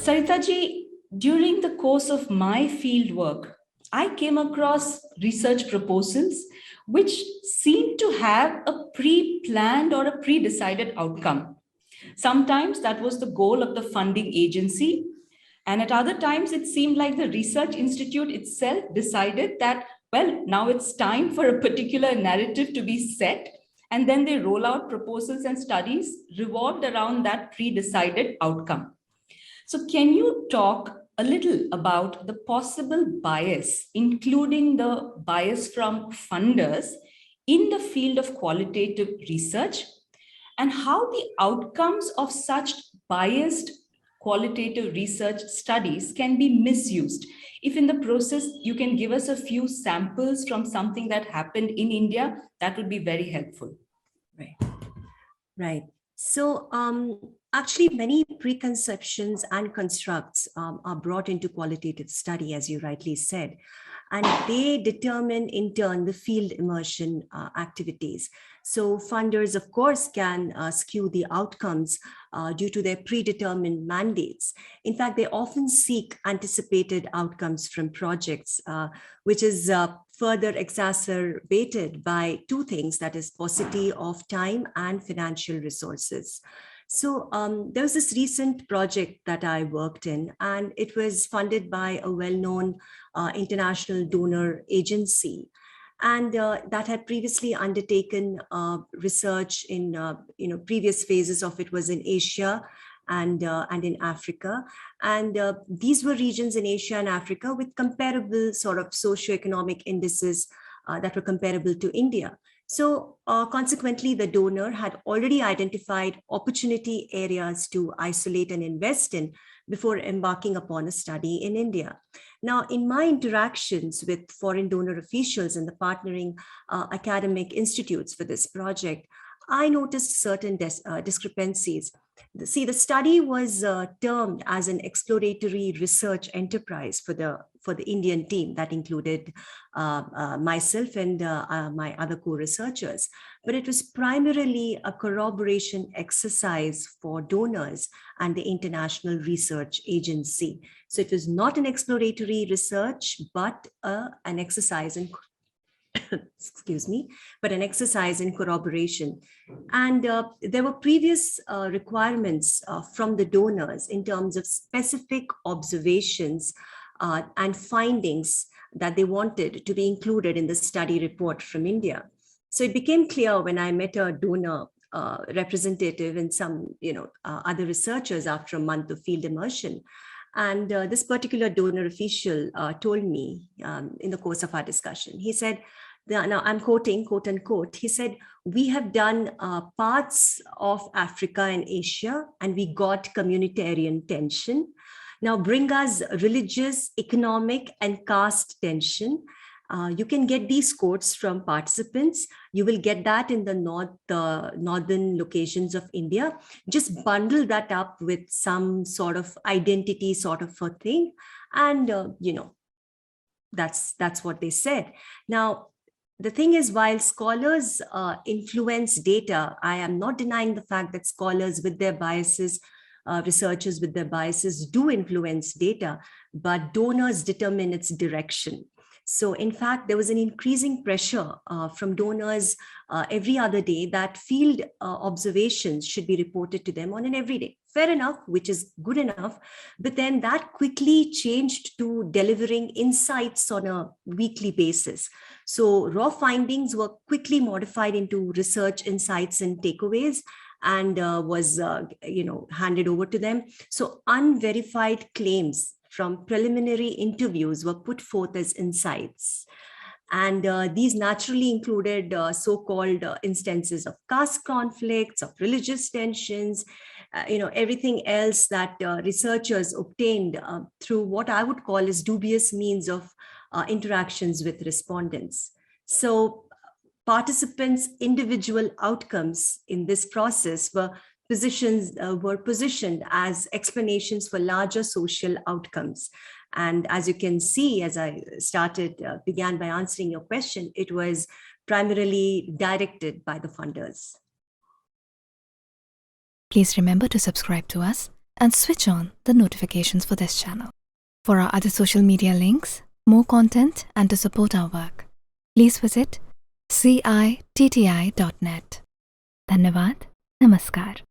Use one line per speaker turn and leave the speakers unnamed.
Sarita ji, during the course of my field work, I came across research proposals which seemed to have a pre-planned or a pre-decided outcome. Sometimes that was the goal of the funding agency, and at other times it seemed like the research institute itself decided that, well, now it's time for a particular narrative to be set, and then they roll out proposals and studies revolved around that pre-decided outcome. So can you talk a little about the possible bias, including the bias from funders in the field of qualitative research, and how the outcomes of such biased qualitative research studies can be misused? If in the process you can give us a few samples from something that happened in India, that would be very helpful.
Right. So actually, many preconceptions and constructs are brought into qualitative study, as you rightly said, and they determine in turn the field immersion activities. So funders, of course, can skew the outcomes due to their predetermined mandates. In fact, they often seek anticipated outcomes from projects, which is further exacerbated by two things, that is paucity of time and financial resources. So there was this recent project that I worked in, and it was funded by a well-known international donor agency. And that had previously undertaken research in previous phases of it was in Asia and in Africa. And these were regions in Asia and Africa with comparable sort of socioeconomic indices that were comparable to India. So consequently, the donor had already identified opportunity areas to isolate and invest in before embarking upon a study in India. Now, in my interactions with foreign donor officials and the partnering academic institutes for this project, I noticed certain discrepancies. See, the study was termed as an exploratory research enterprise for the Indian team that included myself and my other co-researchers. But it was primarily a corroboration exercise for donors and the International Research Agency. So it was not an exploratory research, but an exercise in excuse me, but an exercise in corroboration. And there were previous requirements from the donors in terms of specific observations and findings that they wanted to be included in the study report from India. So it became clear when I met a donor representative and some other researchers after a month of field immersion. And this particular donor official told me in the course of our discussion, he said, now I'm quoting, quote unquote, he said, we have done parts of Africa and Asia and we got communitarian tension. Now bring us religious, economic and caste tension. You can get these quotes from participants. You will get that in the northern locations of India. Just bundle that up with some sort of identity sort of a thing. And, that's what they said. Now, the thing is, while scholars influence data, I am not denying the fact that scholars with their biases, researchers with their biases do influence data, but donors determine its direction. So in fact, there was an increasing pressure from donors every other day that field observations should be reported to them on an everyday. Fair enough, which is good enough. But then that quickly changed to delivering insights on a weekly basis. So raw findings were quickly modified into research insights and takeaways and was handed over to them. So unverified claims from preliminary interviews were put forth as insights. And these naturally included so-called instances of caste conflicts, of religious tensions, everything else that researchers obtained through what I would call as dubious means of interactions with respondents. So participants' individual outcomes in this process were positioned as explanations for larger social outcomes. And as you can see, as I began by answering your question, it was primarily directed by the funders.
Please remember to subscribe to us and switch on the notifications for this channel. For our other social media links, more content, and to support our work, please visit citti.net. Dhanyavad. Namaskar.